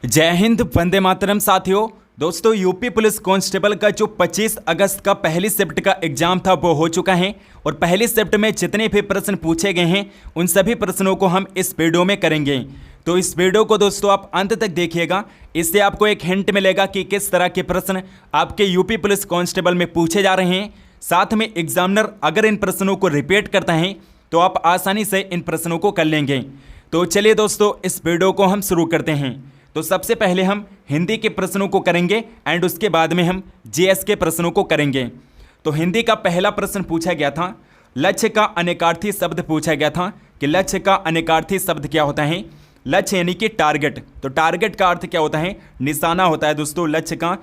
जय हिंद, वंदे मातरम। साथियों, दोस्तों, यूपी पुलिस कांस्टेबल का जो 25 अगस्त का पहली शिफ्ट का एग्जाम था वो हो चुका है और पहली शिफ्ट में जितने भी प्रश्न पूछे गए हैं उन सभी प्रश्नों को हम इस वीडियो में करेंगे। तो इस वीडियो को दोस्तों आप अंत तक देखिएगा, इससे आपको एक हिंट मिलेगा कि किस तरह के प्रश्न आपके यूपी पुलिस कांस्टेबल में पूछे जा रहे हैं। साथ में एग्जामिनर अगर इन प्रश्नों को रिपीट करता है तो आप आसानी से इन प्रश्नों को कर लेंगे। तो चलिए दोस्तों, इस वीडियो को हम शुरू करते हैं। तो सबसे पहले हम हिंदी के प्रश्नों को करेंगे एंड उसके बाद में हम जीएस के प्रश्नों को करेंगे। तो हिंदी का पहला प्रश्न पूछा गया था, लक्ष्य का अनेकार्थी शब्द पूछा गया था कि लक्ष्य का अनेकार्थी शब्द क्या होता है। लक्ष्य यानी कि टारगेट, तो टारगेट का अर्थ क्या होता है, निशाना होता है दोस्तों। लक्ष्य का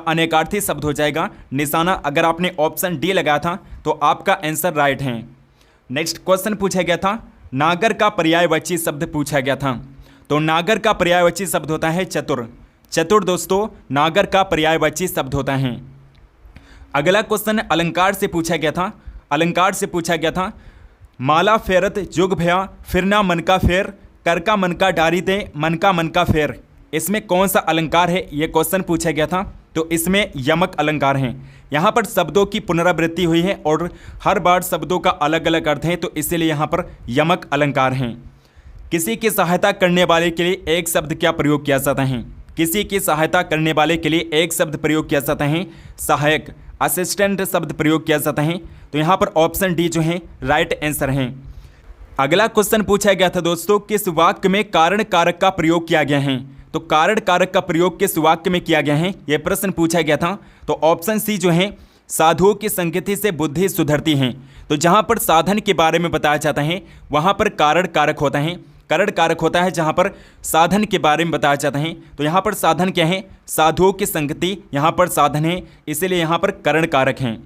अनेकार्थी शब्द हो जाएगा निशाना। अगर आपने ऑप्शन डी लगाया था तो आपका आंसर राइट है। नेक्स्ट क्वेश्चन पूछा गया था, नागर का पर्यायवाची शब्द पूछा गया था। तो नागर का पर्यायवाची शब्द होता है चतुर। चतुर दोस्तों नागर का पर्यायवाची शब्द होता है। अगला क्वेश्चन अलंकार से पूछा गया था। अलंकार से पूछा गया था, माला फेरत जुग भया फिर ना मन का फेर, कर का मन का डारी दे मन का फेर। इसमें कौन सा अलंकार है, ये क्वेश्चन पूछा गया था। तो इसमें यमक अलंकार है। यहाँ पर शब्दों की पुनरावृत्ति हुई है और हर बार शब्दों का अलग अलग अर्थ है, तो इसीलिए यहाँ पर यमक अलंकार हैं। किसी की सहायता करने वाले के लिए एक शब्द क्या प्रयोग किया जाता है। किसी की सहायता करने वाले के लिए एक शब्द प्रयोग किया जाता है सहायक, असिस्टेंट शब्द प्रयोग किया जाता है। तो यहाँ पर ऑप्शन डी जो है राइट आंसर है। अगला क्वेश्चन पूछा गया था दोस्तों, किस वाक्य में कारण कारक का प्रयोग किया गया है। तो कारण कारक का प्रयोग किस वाक्य में किया गया है, यह प्रश्न पूछा गया था। तो ऑप्शन सी जो है, साधुओं की संगति से बुद्धि सुधरती है। तो जहाँ पर साधन के बारे में बताया जाता है वहाँ पर कारण कारक होता है, करण कारक होता है। जहाँ पर साधन के बारे में बताया जाता है तो यहाँ पर साधन क्या है, साधुओं की संगति, यहाँ पर साधन है, इसीलिए यहाँ पर करण कारक हैं।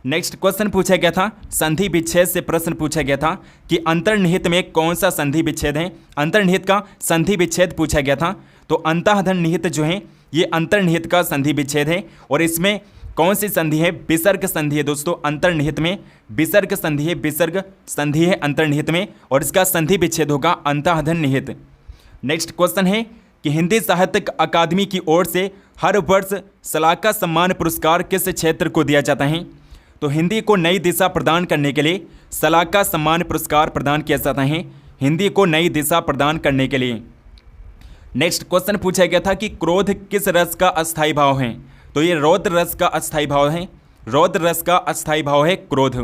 नेक्स्ट क्वेश्चन पूछा गया था, संधि विच्छेद से प्रश्न पूछा गया था कि अंतर्निहित में कौन सा संधि विच्छेद है। अंतर्निहित का संधि विच्छेद पूछा गया था। तो अंतःधन निहित जो है ये अंतर्निहित का संधि विच्छेद है और इसमें कौन सी संधि है, विसर्ग संधि है दोस्तों। अंतर्निहित में विसर्ग संधि है, विसर्ग संधि है अंतर्निहित में और इसका संधि विच्छेद होगा अंतःधन निहित। नेक्स्ट क्वेश्चन है कि हिंदी साहित्य अकादमी की ओर से हर वर्ष सलाका सम्मान पुरस्कार किस क्षेत्र को दिया जाता है। तो हिंदी को नई दिशा प्रदान करने के लिए सलाका सम्मान पुरस्कार प्रदान किया जाता है, हिंदी को नई दिशा प्रदान करने के लिए। नेक्स्ट क्वेश्चन पूछा गया था कि क्रोध किस रस का अस्थायी भाव है। तो ये रौद्र रस का अस्थायी भाव है, रौद्र रस का अस्थायी भाव है क्रोध।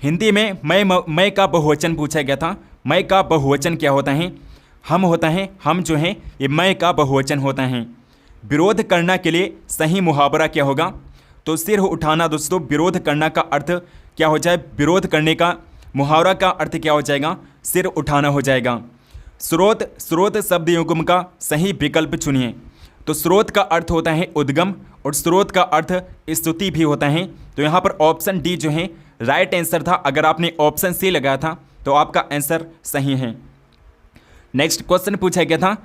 हिंदी में मैं का बहुवचन पूछा गया था। मैं का बहुवचन क्या होता है, हम होता है, हम जो है ये मैं का बहुवचन होता है। विरोध करना के लिए सही मुहावरा क्या होगा। तो सिर उठाना दोस्तों, विरोध करना का अर्थ क्या हो जाए, विरोध करने का मुहावरा का अर्थ क्या हो जाएगा, सिर उठाना हो जाएगा। स्रोत, स्रोत शब्द युग्म का सही विकल्प चुनिए। तो स्रोत का अर्थ होता है उद्गम और स्रोत का अर्थ स्तुति भी होता है। तो यहाँ पर ऑप्शन डी जो है राइट आंसर था। अगर आपने ऑप्शन सी लगाया था तो आपका आंसर सही है। नेक्स्ट क्वेश्चन पूछा गया था,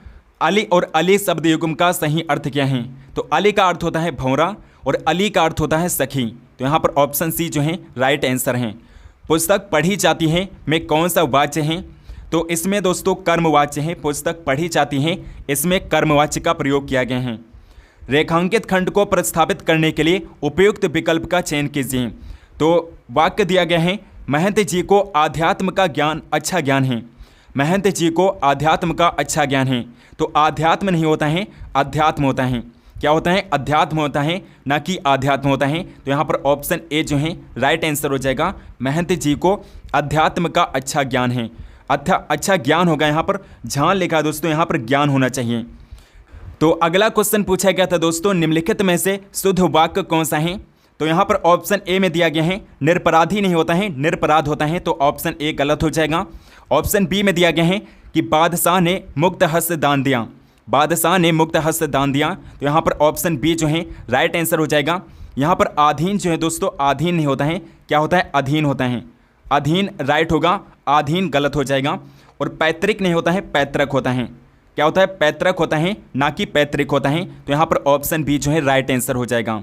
अली और अली शब्द युग्म का सही अर्थ क्या है। तो अली का अर्थ होता है भंवरा और अली का अर्थ होता है सखी। तो यहाँ पर ऑप्शन सी जो है राइट आंसर है। पुस्तक पढ़ी जाती है में कौन सा वाच्य है। तो इसमें दोस्तों कर्मवाच्य है, पुस्तक पढ़ी जाती है, इसमें कर्मवाच्य का प्रयोग किया गया है। रेखांकित खंड को प्रतिस्थापित करने के लिए उपयुक्त विकल्प का चयन कीजिए। तो वाक्य दिया गया है, महंत जी को आध्यात्म का ज्ञान अच्छा ज्ञान है। महंत जी को आध्यात्म का अच्छा ज्ञान है। तो आध्यात्म नहीं होता है, अध्यात्म होता है। क्या होता है, अध्यात्म होता है, ना कि आध्यात्म होता है। तो यहाँ पर ऑप्शन ए जो है राइट आंसर हो जाएगा, महंत जी को अध्यात्म का अच्छा ज्ञान है। अच्छा ज्ञान होगा, यहाँ पर जहाँ लिखा है दोस्तों यहाँ पर ज्ञान होना चाहिए। तो अगला क्वेश्चन पूछा गया था दोस्तों, निम्नलिखित में से शुद्ध वाक्य कौन सा है। तो यहाँ पर ऑप्शन ए में दिया गया है निरपराधी नहीं होता है, निरपराध होता है। तो ऑप्शन ए गलत हो जाएगा। ऑप्शन बी में दिया गया है कि बादशाह ने मुक्त हस्त दान दिया, बादशाह ने मुक्त हस्त दान दिया। तो यहाँ पर ऑप्शन बी जो है राइट आंसर हो जाएगा। यहाँ पर अधीन जो है दोस्तों, अधीन नहीं होता है, क्या होता है, अधीन होता है। अधीन राइट होगा, अधीन गलत हो जाएगा। और पैतृक नहीं होता है, पैतृक होता है। क्या होता है, पैतृक होता है, ना कि पैतृक होता है। तो यहाँ पर ऑप्शन बी जो है राइट आंसर हो जाएगा।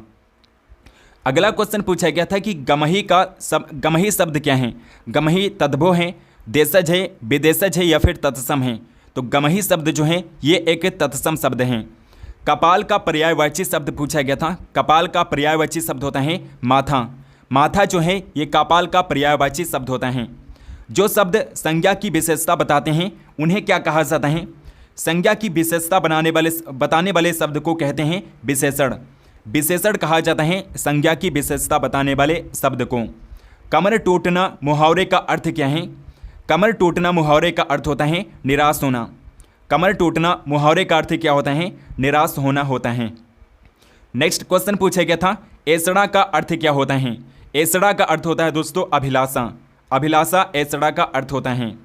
अगला क्वेश्चन पूछा गया था कि गमही शब्द क्या है। गमही तद्भव है, देशज है, विदेशज है या फिर तत्सम है। तो गमही शब्द जो है ये एक तत्सम शब्द हैं। कपाल का पर्यायवाची शब्द पूछा गया था। कपाल का पर्यायवाची शब्द होता है माथा। माथा जो है ये कपाल का पर्यायवाची शब्द होता है। जो शब्द संज्ञा की विशेषता बताते हैं उन्हें क्या कहा जाता है? संज्ञा की विशेषता बताने वाले शब्द को कहते हैं विशेषण। विशेषण कहा जाता है संज्ञा की विशेषता बताने वाले शब्द को। कमर टूटना मुहावरे का अर्थ क्या है? कमर टूटना मुहावरे का अर्थ होता है निराश होना। कमर टूटना मुहावरे का अर्थ क्या होता है? निराश होना होता है। नेक्स्ट क्वेश्चन पूछा गया था ऐसड़ा का अर्थ क्या होता है? ऐसड़ा का अर्थ होता है दोस्तों अभिलाषा। अभिलाषा ऐसड़ा का अर्थ होता है।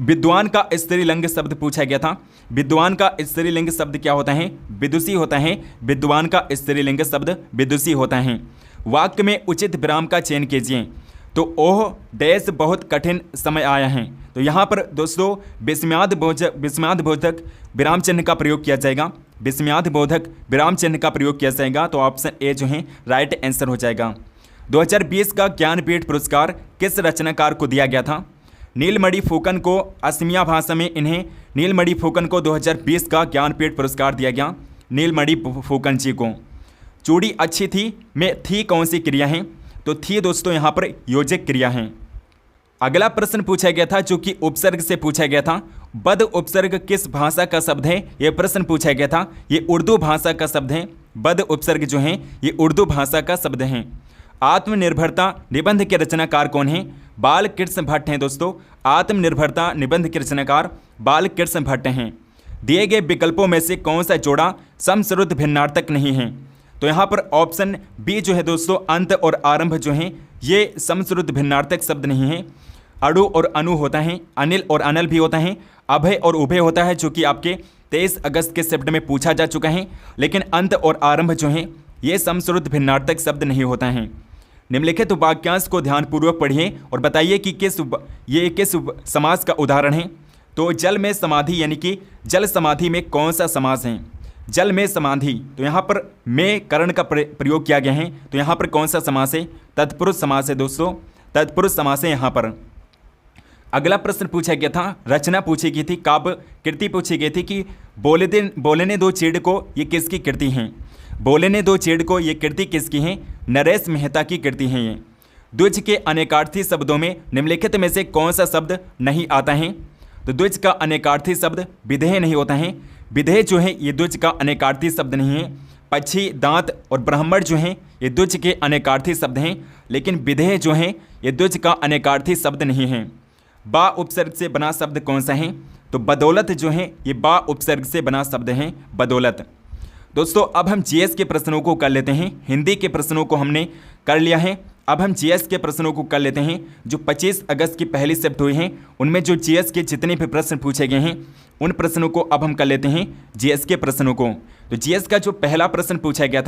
विद्वान का स्त्रीलिंग शब्द पूछा गया था। विद्वान का स्त्रीलिंग शब्द क्या होता है? विदुषी होता है। विद्वान का स्त्रीलिंग शब्द विदुषी होता है। वाक्य में उचित विराम का चयन कीजिए। तो ओह डैश बहुत कठिन समय आया है। तो यहाँ पर दोस्तों विस्मयाद बोधक विराम चिन्ह का प्रयोग किया जाएगा। विस्मयाद बोधक विराम चिन्ह का प्रयोग किया जाएगा। तो ऑप्शन ए जो है राइट आंसर हो जाएगा। 2020 का ज्ञानपीठ पुरस्कार किस रचनाकार को दिया गया था? नीलमणि फुकन को। असमिया भाषा में इन्हें नीलमणि फुकन को 2020 का ज्ञानपीठ पुरस्कार दिया गया। नीलमणि फुकन जी को। चूड़ी अच्छी थी में थी कौन सी क्रिया है? तो थी दोस्तों यहाँ पर योजक क्रिया है। अगला प्रश्न पूछा गया था जो कि उपसर्ग से पूछा गया था। बद उपसर्ग किस भाषा का शब्द है? यह प्रश्न पूछा गया था। ये उर्दू भाषा का शब्द है। बद उपसर्ग जो है ये उर्दू भाषा का शब्द है। आत्मनिर्भरता निबंध के रचनाकार कौन है? बाल कृष्ण भट्ट हैं दोस्तों। आत्मनिर्भरता निबंध के रचनाकार बाल कृष्ण भट्ट हैं। दिए गए विकल्पों में से कौन सा जोड़ा समश्रुत भिन्नार्थक नहीं है? तो यहाँ पर ऑप्शन बी जो है दोस्तों अंत और आरंभ जो हैं ये समश्रुत भिन्नार्थक शब्द नहीं है। अड़ु और अनु होता है। अनिल और अनल भी होता है। अभय और उभय होता है जो कि आपके 23 अगस्त के शिफ्ट में पूछा जा चुका है। लेकिन अंत और आरंभ जो है ये समश्रुत भिन्नार्थक शब्द नहीं होता है। निम्नलिखित वाक्यांश को ध्यानपूर्वक पढ़िए और बताइए कि किस समास का उदाहरण है। तो जल में समाधि यानी कि जल समाधि में कौन सा समास है? जल में समाधि। तो यहाँ पर में करण का प्रयोग किया गया है। तो यहाँ पर कौन सा समास है? तत्पुरुष समास है दोस्तों। तत्पुरुष समास है यहाँ पर। अगला प्रश्न पूछा गया था रचना पूछी गई थी। काव्य कृति पूछी गई थी कि बोलने दो चीड़ को ये किसकी कृति हैं? बोलने दो चीड़ को ये कृति किसकी है? नरेश मेहता की कृति है ये। द्विज के अनेकार्थी शब्दों में निम्नलिखित में से कौन सा शब्द नहीं आता है? तो द्विज का अनेकार्थी शब्द विधेय नहीं होता है। विधेय जो है ये द्विज का अनेकार्थी शब्द नहीं है। पक्षी, दांत और ब्राह्मण जो हैं ये द्विज के अनेकार्थी शब्द हैं। लेकिन विधेय जो है ये द्विज का अनेकार्थी शब्द नहीं है। बा उपसर्ग से बना शब्द कौन सा है? तो बदौलत जो है ये बा उपसर्ग से बना शब्द है बदौलत। दोस्तों अब हम जीएस के प्रश्नों को कर लेते हैं। हिंदी के प्रश्नों को हमने कर लिया है। अब हम जीएस के प्रश्नों को कर लेते हैं। जो 25 अगस्त की पहली शिफ्ट हुई हैं उनमें जो जीएस के जितने भी प्रश्न पूछे गए हैं उन प्रश्नों को अब हम कर लेते हैं जीएस के प्रश्नों को। तो जीएस का जो पहला प्रश्न पूछा गया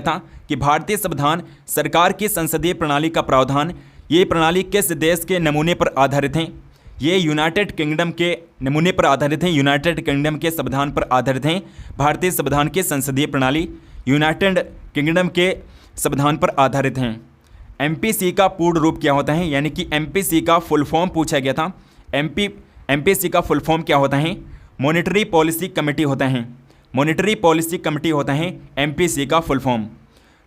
था कि भारतीय संविधान सरकार की संसदीय प्रणाली का प्रावधान ये प्रणाली किस देश के नमूने पर आधारित हैं? ये यूनाइटेड किंगडम के नमूने पर आधारित हैं। यूनाइटेड किंगडम के संविधान पर आधारित हैं। भारतीय संविधान की संसदीय प्रणाली यूनाइटेड किंगडम के संविधान पर आधारित हैं। एमपीसी का पूर्ण रूप क्या होता है? यानी कि एमपीसी का फुल फॉर्म पूछा गया था। एमपीसी का फुल फॉर्म क्या होता है? मॉनेटरी पॉलिसी कमेटी होता है। मॉनेटरी पॉलिसी कमेटी होता है एमपीसी का फुल फॉर्म।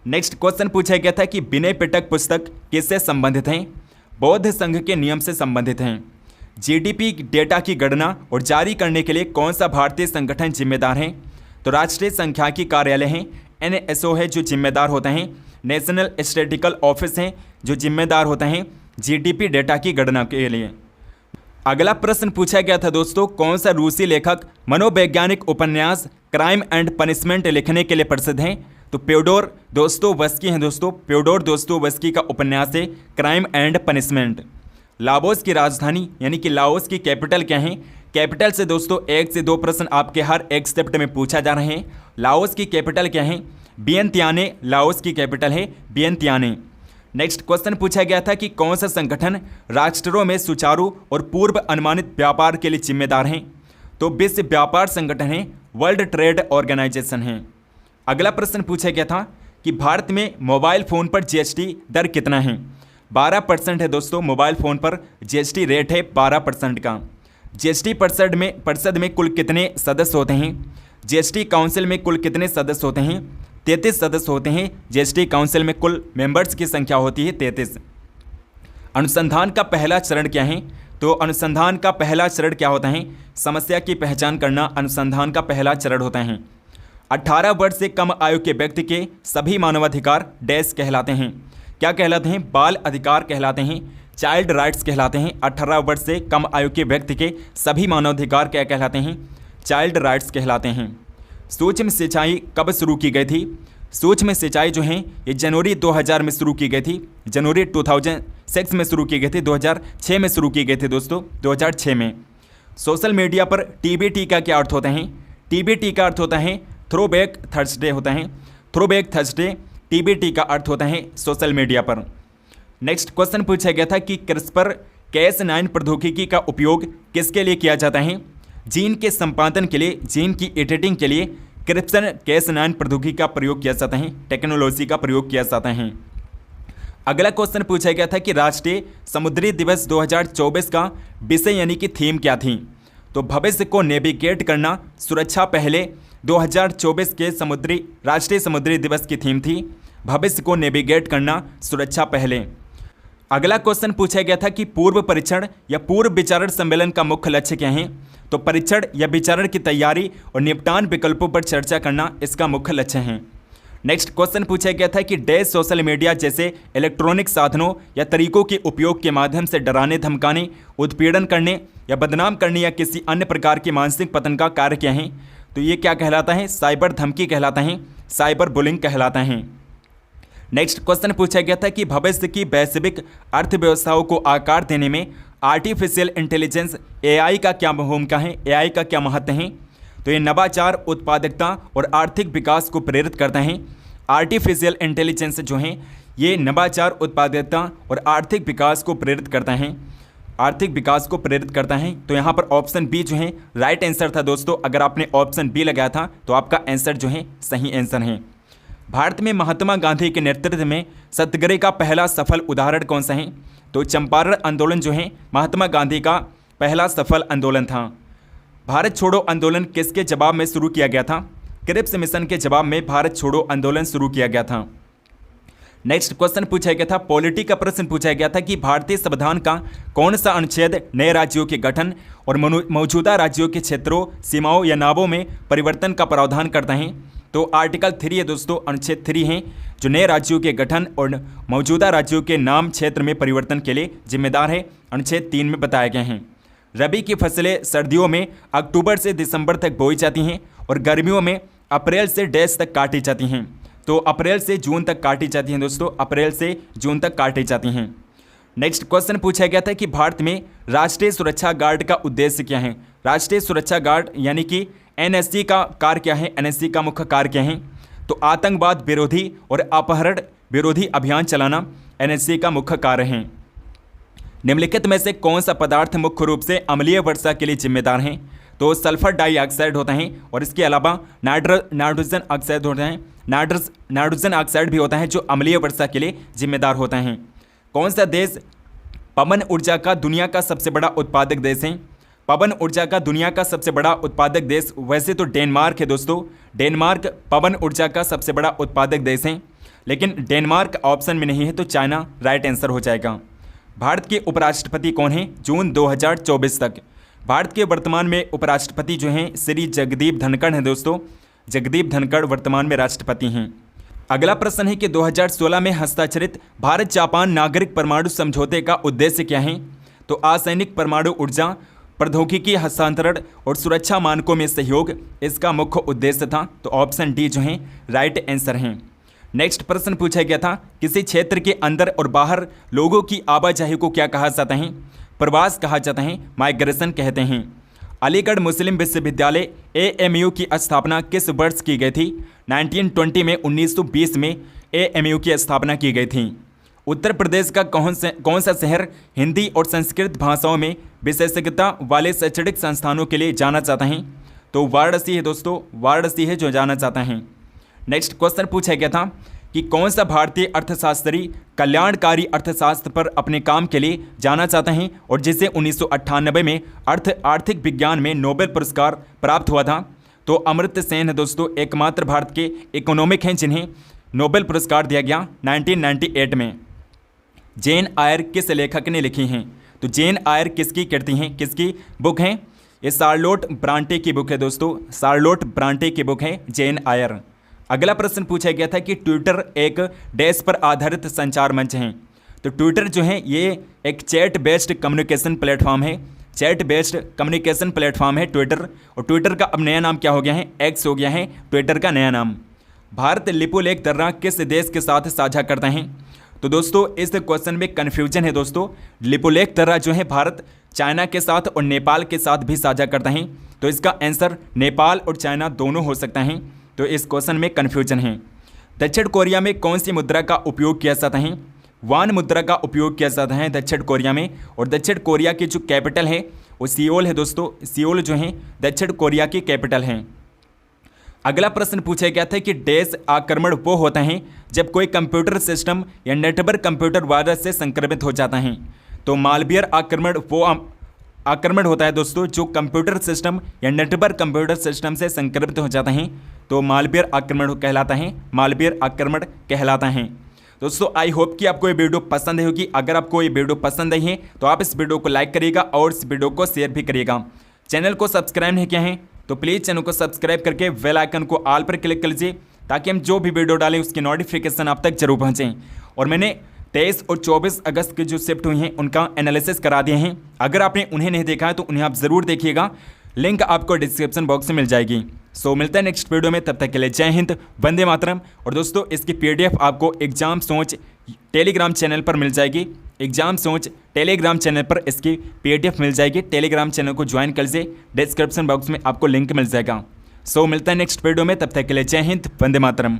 नेक्स्ट क्वेश्चन पूछा गया था कि विनय पिटक पुस्तक किससे संबंधित है? बौद्ध संघ के नियम से संबंधित हैं। जीडीपी डेटा की गणना और जारी करने के लिए कौन सा भारतीय संगठन जिम्मेदार है? तो राष्ट्रीय सांख्यिकी कार्यालय है एनएसओ है जो जिम्मेदार होता है। नेशनल स्टैटिस्टिकल ऑफिस है जो जिम्मेदार होता है जीडीपी डेटा की गणना के लिए। अगला प्रश्न पूछा गया था दोस्तों कौन सा रूसी लेखक मनोवैज्ञानिक उपन्यास क्राइम एंड पनिशमेंट लिखने के लिए प्रसिद्ध हैं? तो प्योडोर दोस्तोवस्की हैं दोस्तों। प्योडोर दोस्तोवस्की का उपन्यास है क्राइम एंड पनिशमेंट। लाओस की राजधानी यानी कि लाओस की कैपिटल क्या है? कैपिटल से दोस्तों 1 से 2 प्रश्न आपके हर एक शिफ्ट में पूछा जा रहे हैं। लाओस की कैपिटल क्या है? वियंतियाने लाओस की कैपिटल है वियंतियाने। नेक्स्ट क्वेश्चन पूछा गया था कि कौन सा संगठन राष्ट्रों में सुचारू और पूर्व अनुमानित व्यापार के लिए जिम्मेदार हैं? तो विश्व व्यापार संगठन है वर्ल्ड ट्रेड ऑर्गेनाइजेशन है। अगला प्रश्न पूछा गया था कि भारत में मोबाइल फ़ोन पर जीएसटी दर कितना है? 12% है दोस्तों। मोबाइल फ़ोन पर जीएसटी रेट है 12% का। जीएसटी परिषद में कुल कितने सदस्य होते हैं? जीएसटी काउंसिल में कुल कितने सदस्य होते हैं? 33 सदस्य होते हैं। जीएसटी काउंसिल में कुल मेंबर्स की संख्या होती है 33। अनुसंधान का पहला चरण क्या है? तो अनुसंधान का पहला चरण क्या होता है? समस्या की पहचान करना अनुसंधान का पहला चरण होता है। 18 वर्ष से कम आयु के व्यक्ति के सभी मानवाधिकार डैश कहलाते हैं। क्या कहलाते हैं? बाल अधिकार कहलाते हैं, चाइल्ड राइट्स कहलाते हैं। 18 वर्ष से कम आयु के व्यक्ति के सभी मानवाधिकार क्या कहलाते हैं? चाइल्ड राइट्स कहलाते हैं। सूक्ष्म सिंचाई कब शुरू की गई थी? सूक्ष्म सिंचाई जो है ये जनवरी 2000 में शुरू की गई थी। जनवरी 2006 में शुरू की गई थी। 2006 में शुरू की गई थी दोस्तों, 2006 में। सोशल मीडिया पर टीबीटी का क्या अर्थ होता है? टीबीटी का अर्थ होता है थ्रोबैक थर्सडे होता है। थ्रोबैक थर्सडे टीबीटी का अर्थ होता है सोशल मीडिया पर। नेक्स्ट क्वेश्चन पूछा गया था कि क्रिस्पर Cas9 प्रौद्योगिकी का उपयोग किसके लिए किया जाता है? जीन के संपादन के लिए, जीन की एडिटिंग के लिए क्रिस्पर Cas9 प्रौद्योगिकी का प्रयोग किया जाता है, टेक्नोलॉजी का प्रयोग किया जाता है। अगला क्वेश्चन पूछा गया था कि राष्ट्रीय समुद्री दिवस 2024 का विषय यानी कि थीम क्या थी? तो भविष्य को नेविगेट करना, सुरक्षा पहले 2024 के राष्ट्रीय समुद्री दिवस की थीम थी भविष्य को नेविगेट करना, सुरक्षा पहले। अगला क्वेश्चन पूछा गया था कि पूर्व परीक्षण या पूर्व विचारण सम्मेलन का मुख्य लक्ष्य क्या है? तो परीक्षण या विचारण की तैयारी और निपटान विकल्पों पर चर्चा करना इसका मुख्य लक्ष्य है। नेक्स्ट क्वेश्चन पूछा गया था कि डैश सोशल मीडिया जैसे इलेक्ट्रॉनिक साधनों या तरीकों के उपयोग के माध्यम से डराने, धमकाने, उत्पीड़न करने या बदनाम करने या किसी अन्य प्रकार के मानसिक पतन का कार्य क्या है? तो ये क्या कहलाता है? साइबर धमकी कहलाता है, साइबर बुलिंग कहलाता है। नेक्स्ट क्वेश्चन पूछा गया था कि भविष्य की वैश्विक अर्थव्यवस्थाओं को आकार देने में आर्टिफिशियल इंटेलिजेंस एआई का क्या भूमिका है? एआई का क्या महत्व है? तो ये नवाचार, उत्पादकता और आर्थिक विकास को प्रेरित करता है। आर्टिफिशियल इंटेलिजेंस जो है ये नवाचार, उत्पादकता और आर्थिक विकास को प्रेरित करता है, आर्थिक विकास को प्रेरित करता है। तो यहाँ पर ऑप्शन बी जो है राइट आंसर था दोस्तों। अगर आपने ऑप्शन बी लगाया था तो आपका आंसर जो है सही आंसर है। भारत में महात्मा गांधी के नेतृत्व में सत्याग्रह का पहला सफल उदाहरण कौन सा है? तो चंपारण आंदोलन जो है महात्मा गांधी का पहला सफल आंदोलन था। भारत छोड़ो आंदोलन किसके जवाब में शुरू किया गया था? क्रिप्स मिशन के जवाब में भारत छोड़ो आंदोलन शुरू किया गया था। नेक्स्ट क्वेश्चन पूछा गया था, पॉलिटी का प्रश्न पूछा गया था कि भारतीय संविधान का कौन सा अनुच्छेद नए राज्यों के गठन और मौजूदा राज्यों के क्षेत्रों, सीमाओं या नामों में परिवर्तन का प्रावधान करता है? तो आर्टिकल 3 है दोस्तों, अनुच्छेद 3 है जो नए राज्यों के गठन और मौजूदा राज्यों के नाम क्षेत्र में परिवर्तन के लिए जिम्मेदार है। अनुच्छेद 3 में बताए गए हैं। रबी की फसलें सर्दियों में अक्टूबर से दिसंबर तक बोई जाती हैं और गर्मियों में अप्रैल से डैश तक काटी जाती हैं। तो अप्रैल से जून तक काटी जाती हैं दोस्तों, अप्रैल से जून तक काटी जाती हैं। नेक्स्ट क्वेश्चन पूछा गया था कि भारत में राष्ट्रीय सुरक्षा गार्ड का उद्देश्य क्या है? राष्ट्रीय सुरक्षा गार्ड यानी कि एनएसजी का कार्य क्या है? एनएसजी का मुख्य कार्य क्या है? तो आतंकवाद विरोधी और अपहरण विरोधी अभियान चलाना एनएसजी का मुख्य कार्य है। निम्नलिखित में से कौन सा पदार्थ मुख्य रूप से अम्लीय वर्षा के लिए जिम्मेदार है? तो सल्फर डाइऑक्साइड होता है और इसके अलावा नाइट्रोजन ऑक्साइड होता है, नाइट्रोजन ऑक्साइड भी होता है जो अम्लीय वर्षा के लिए जिम्मेदार होता है। कौन सा देश पवन ऊर्जा का दुनिया का सबसे बड़ा उत्पादक देश है? पवन ऊर्जा का दुनिया का सबसे बड़ा उत्पादक देश वैसे तो डेनमार्क है दोस्तों। डेनमार्क पवन ऊर्जा का सबसे बड़ा उत्पादक देश है, लेकिन डेनमार्क ऑप्शन में नहीं है तो चाइना राइट आंसर हो जाएगा। भारत के उपराष्ट्रपति कौन हैं जून 2024 तक? भारत के वर्तमान में उपराष्ट्रपति जो हैं श्री जगदीप धनखड़ हैं दोस्तों। जगदीप धनखड़ वर्तमान में राष्ट्रपति हैं। अगला प्रश्न है कि 2016 में हस्ताक्षरित भारत जापान नागरिक परमाणु समझौते का उद्देश्य क्या है? तो असैनिक परमाणु ऊर्जा, प्रौद्योगिकी हस्तांतरण और सुरक्षा मानकों में सहयोग इसका मुख्य उद्देश्य था। तो ऑप्शन डी जो है राइट आंसर हैं। नेक्स्ट प्रश्न पूछा गया था, किसी क्षेत्र के अंदर और बाहर लोगों की आवाजाही को क्या कहा जाता है? प्रवास कहा जाता है, माइग्रेशन कहते हैं। अलीगढ़ मुस्लिम विश्वविद्यालय AMU की स्थापना किस वर्ष की गई थी? 1920 में, 1920 में AMU की स्थापना की गई थी। उत्तर प्रदेश का कौन सा शहर हिंदी और संस्कृत भाषाओं में विशेषज्ञता वाले शैक्षणिक संस्थानों के लिए जाना जाता है? तो वाराणसी है दोस्तों, वाराणसी है जो जाना जाता है। नेक्स्ट क्वेश्चन पूछा गया था कि कौन सा भारतीय अर्थशास्त्री कल्याणकारी अर्थशास्त्र पर अपने काम के लिए जाना चाहते हैं और जिसे 1998 में आर्थिक विज्ञान में नोबेल पुरस्कार प्राप्त हुआ था। तो अमर्त्य सेन है दोस्तों एकमात्र भारत के इकोनॉमिक हैं जिन्हें नोबेल पुरस्कार दिया गया 1998 में। जेन आयर किस लेखक ने लिखी हैं? तो जेन आयर किसकी कृति हैं, किसकी बुक हैं? ये शार्लोट ब्रांटे की बुक है दोस्तों, शार्लोट ब्रांटे की बुक है जेन आयर। अगला प्रश्न पूछा गया था कि ट्विटर एक डैश पर आधारित संचार मंच है। तो ट्विटर जो है ये एक चैट बेस्ड कम्युनिकेशन प्लेटफॉर्म है, चैट बेस्ड कम्युनिकेशन प्लेटफॉर्म है ट्विटर। और ट्विटर का अब नया नाम क्या हो गया है? एक्स हो गया है ट्विटर का नया नाम। भारत लिपुलेख दर्रा किस देश के साथ साझा करते हैं? तो दोस्तों इस क्वेश्चन में कन्फ्यूजन है दोस्तों। लिपुलेख दर्रा जो है भारत चाइना के साथ और नेपाल के साथ भी साझा करते हैं। तो इसका आंसर नेपाल और चाइना दोनों हो सकता है। तो इस क्वेश्चन में कन्फ्यूजन है। दक्षिण कोरिया में कौन सी मुद्रा का उपयोग किया जाता है? वान मुद्रा का उपयोग किया जाता है दक्षिण कोरिया में। और दक्षिण कोरिया की जो कैपिटल है वो सियोल है दोस्तों, सियोल जो है दक्षिण कोरिया की कैपिटल है। अगला प्रश्न पूछा गया था कि डैश आक्रमण वो होता है जब कोई कंप्यूटर सिस्टम या नेटवर्क कंप्यूटर वायरस से संक्रमित हो जाता है। तो मालवेयर आक्रमण वो आक्रमण होता है दोस्तों जो कंप्यूटर सिस्टम या नेटवर्क कंप्यूटर सिस्टम से संक्रमित हो जाता है। तो मालवेयर आक्रमण कहलाता है, मालवेयर आक्रमण कहलाता है। दोस्तों आई होप कि आपको ये वीडियो पसंद आई होगी। अगर आपको ये वीडियो पसंद आई है तो आप इस वीडियो को लाइक करिएगा और इस वीडियो को शेयर भी करिएगा। चैनल को सब्सक्राइब नहीं किया है तो प्लीज़ चैनल को सब्सक्राइब करके बेल आइकन को ऑल पर क्लिक कर लीजिए ताकि हम जो भी वीडियो डालें उसकी नोटिफिकेशन आप तक जरूर पहुँचें। और मैंने 23 और 24 अगस्त की जो शिफ्ट हुई हैं उनका एनालिसिस करा दिए हैं। अगर आपने उन्हें नहीं देखा है तो उन्हें आप ज़रूर देखिएगा, लिंक आपको डिस्क्रिप्शन बॉक्स में मिल जाएगी। सो मिलता है नेक्स्ट वीडियो में, तब तक के लिए जय हिंद, वंदे मातरम। और दोस्तों इसकी PDF आपको एग्जाम सोच टेलीग्राम चैनल पर मिल जाएगी, एग्जाम सोच टेलीग्राम चैनल पर इसकी PDF मिल जाएगी। टेलीग्राम चैनल को ज्वाइन कर लीजिए, डिस्क्रिप्शन बॉक्स में आपको लिंक मिल जाएगा। सो मिलता है नेक्स्ट वीडियो में, तब तक के लिए जय हिंद, वंदे मातरम।